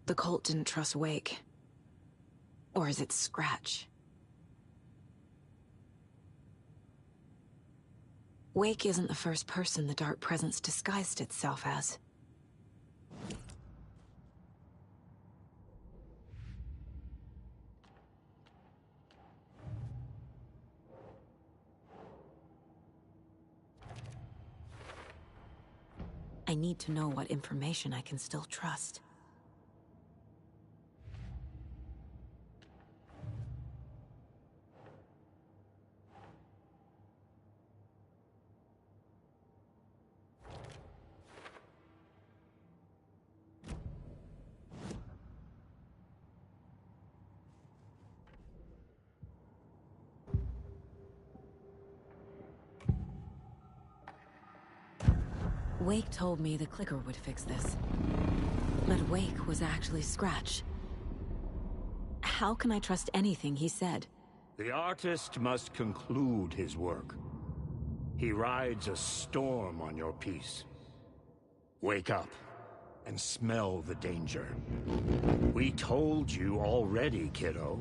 The cult didn't trust Wake. Or is it Scratch? Wake isn't the first person the Dark Presence disguised itself as. I need to know what information I can still trust. Wake told me the clicker would fix this. But Wake was actually Scratch. How can I trust anything he said? The artist must conclude his work. He rides a storm on your piece. Wake up and smell the danger. We told you already, kiddo.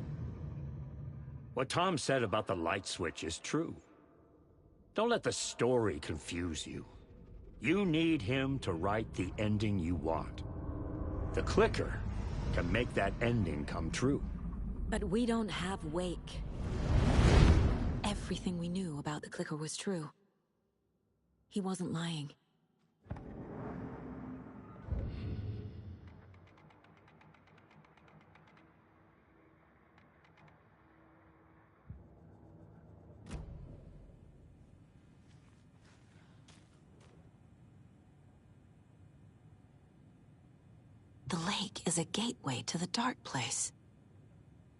What Tom said about the light switch is true. Don't let the story confuse you. You need him to write the ending you want. The clicker can make that ending come true. But we don't have Wake. Everything we knew about the clicker was true. He wasn't lying. The lake is a gateway to the dark place.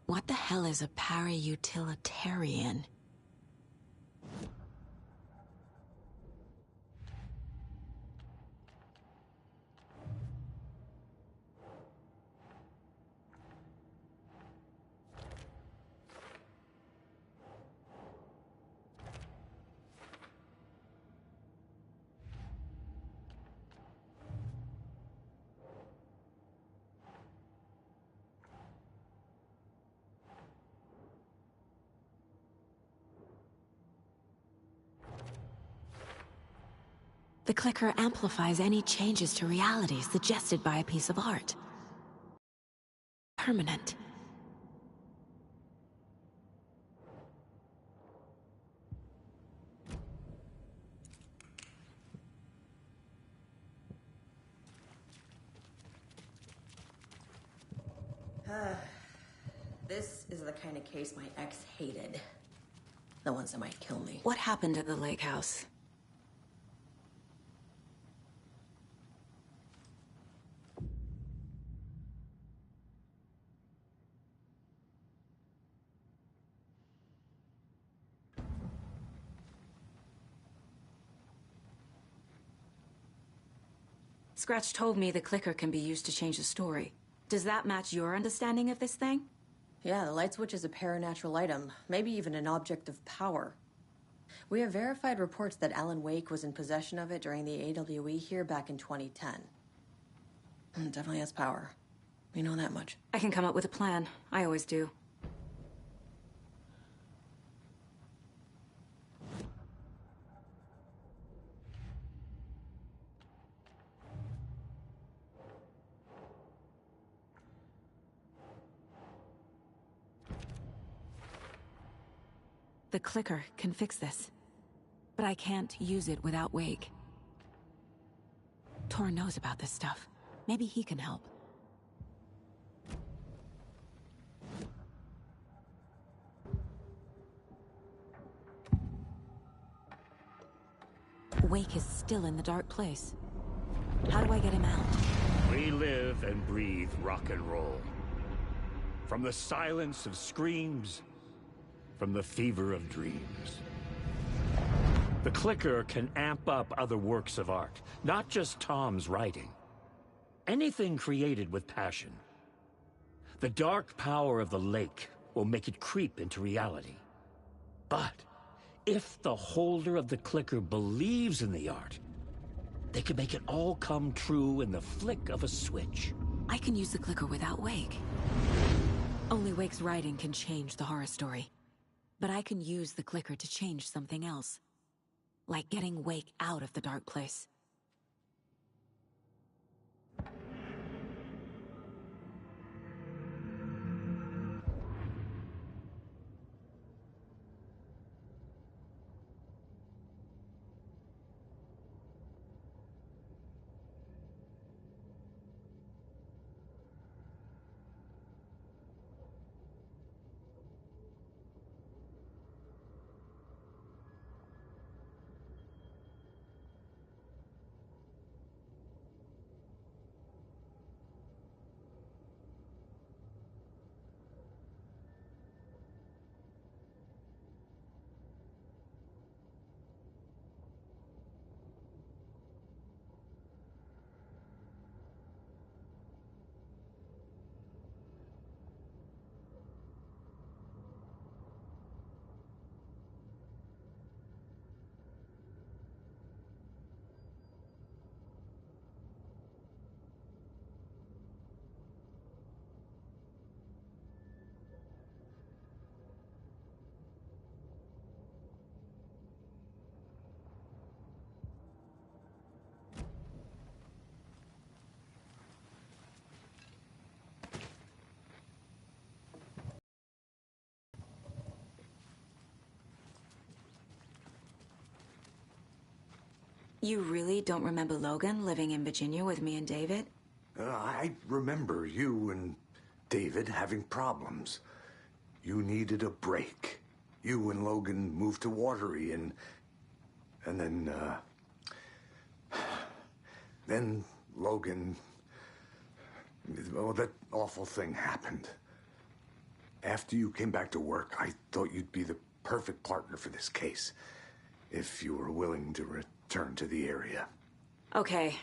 What the hell is a para-utilitarian? The clicker amplifies any changes to reality suggested by a piece of art. Permanent. This is the kind of case my ex hated. The ones that might kill me. What happened at the lake house? Scratch told me the clicker can be used to change the story. Does that match your understanding of this thing? Yeah, the light switch is a paranatural item, maybe even an object of power. We have verified reports that Alan Wake was in possession of it during the AWE here back in 2010. It definitely has power. We know that much. I can come up with a plan. I always do. The clicker can fix this, but I can't use it without Wake. Tor knows about this stuff. Maybe he can help. Wake is still in the dark place. How do I get him out? We live and breathe rock and roll. From the silence of screams, from the fever of dreams. The clicker can amp up other works of art, not just Tom's writing. Anything created with passion. The dark power of the lake will make it creep into reality. But if the holder of the clicker believes in the art, they can make it all come true in the flick of a switch. I can use the clicker without Wake. Only Wake's writing can change the horror story. But I can use the clicker to change something else. Like getting Wake out of the dark place. You really don't remember Logan living in Virginia with me and David? I remember you and David having problems. You needed a break. You and Logan moved to Watery and then Logan, well, that awful thing happened. After you came back to work, I thought you'd be the perfect partner for this case, if you were willing to return to the area. Okay.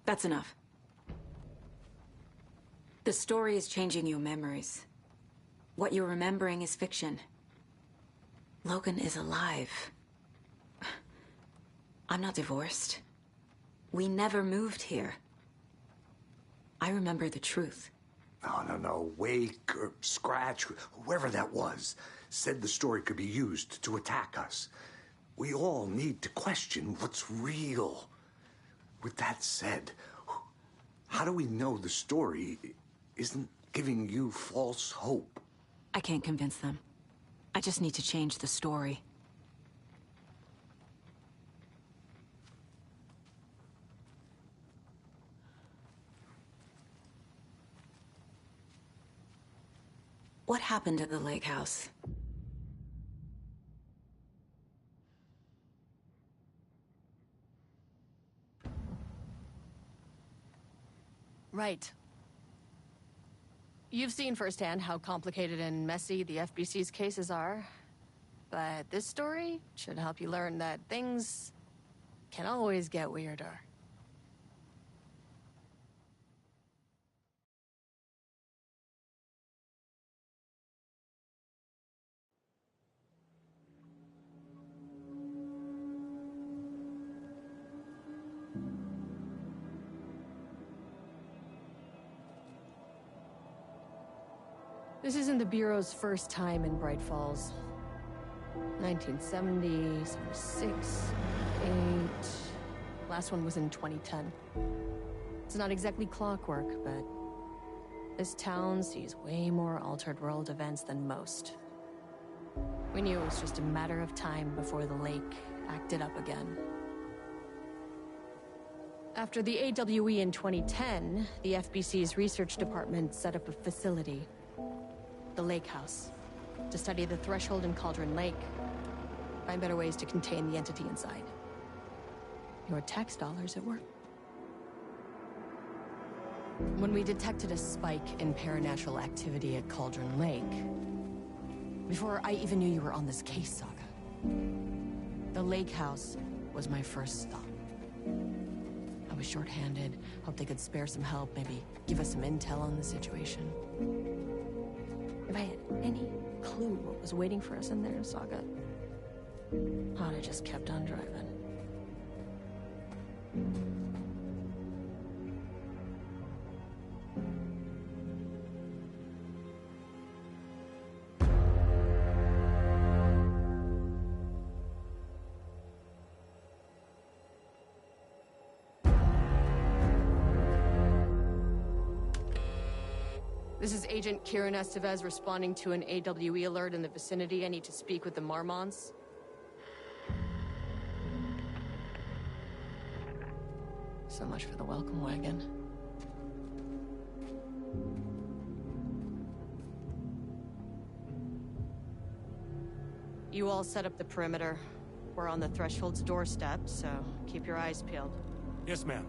That's enough. The story is changing your memories. What you're remembering is fiction. Logan is alive. I'm not divorced. We never moved here. I remember the truth. No. Wake or Scratch, whoever that was, said the story could be used to attack us. We all need to question what's real. With that said, how do we know the story isn't giving you false hope? I can't convince them. I just need to change the story. What happened at the lake house? Right. You've seen firsthand how complicated and messy the FBC's cases are. But this story should help you learn that things can always get weirder. This isn't the Bureau's first time in Bright Falls. 1970, 76, 8... Last one was in 2010. It's not exactly clockwork, but this town sees way more altered world events than most. We knew it was just a matter of time before the lake acted up again. After the AWE in 2010, the FBC's research department set up a facility, the Lake House, to study the threshold in Cauldron Lake, find better ways to contain the entity inside. Your tax dollars at work. When we detected a spike in paranatural activity at Cauldron Lake, before I even knew you were on this case, Saga, the Lake House was my first stop. I was short-handed, hoped they could spare some help, maybe give us some intel on the situation. If I had any clue what was waiting for us in there, Saga, I'd have just kept on driving. This is Agent Kieran Estevez responding to an AWE alert in the vicinity. I need to speak with the Marmons. So much for the welcome wagon. You all set up the perimeter. We're on the Threshold's doorstep, so keep your eyes peeled. Yes, ma'am.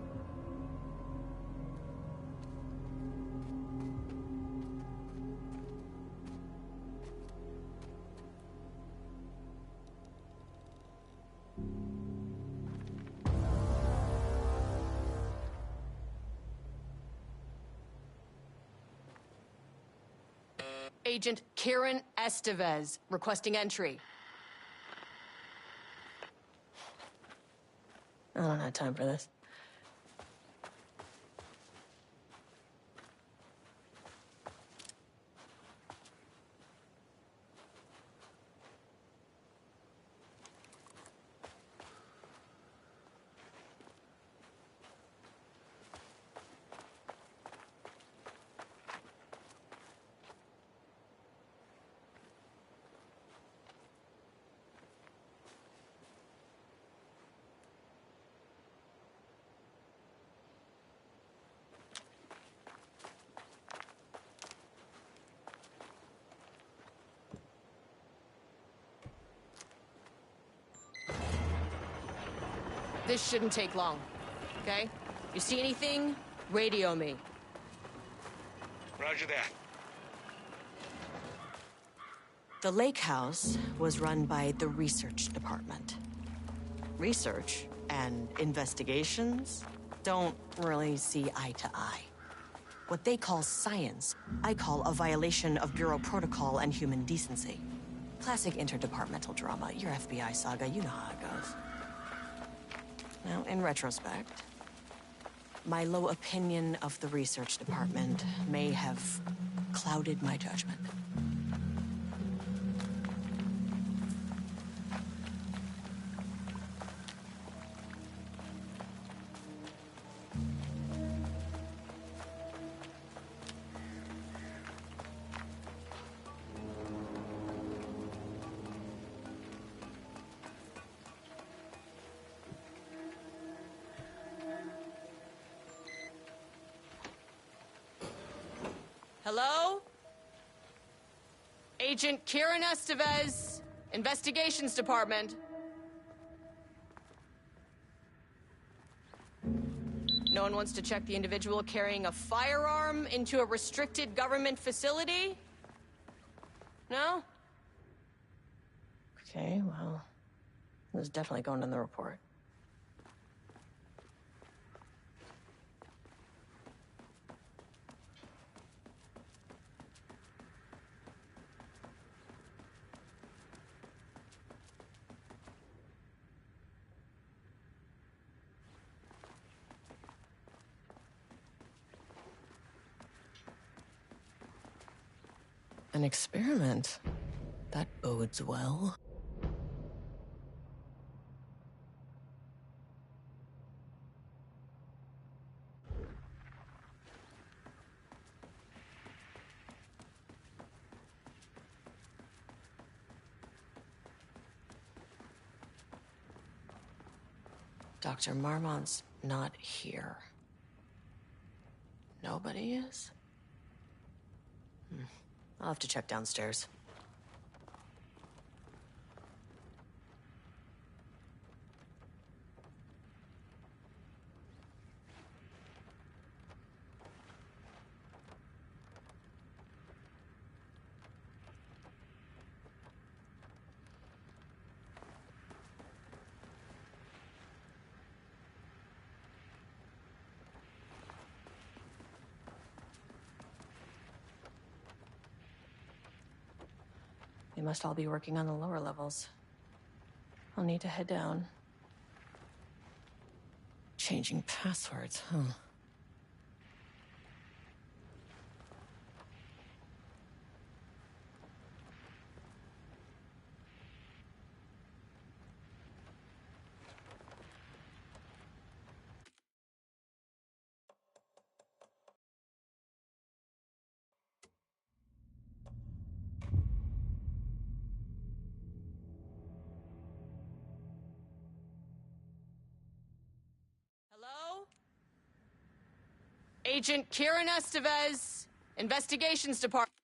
Agent Kieran Estevez, requesting entry. I don't have time for this. This shouldn't take long, okay? You see anything, radio me. Roger that. The lake house was run by the research department. Research and investigations don't really see eye to eye. What they call science, I call a violation of Bureau protocol and human decency. Classic interdepartmental drama, your FBI saga, you know how it goes. Now, in retrospect, my low opinion of the research department may have clouded my judgment. Hello? Agent Kieran Estevez, Investigations Department. No one wants to check the individual carrying a firearm into a restricted government facility? No? Okay, well, this is definitely going in the report. An experiment. That bodes well. Dr. Marmont's not here. Nobody is? I'll have to check downstairs. They must all be working on the lower levels. I'll need to head down. Changing passwords, huh? Agent Kieran Estevez, Investigations Department.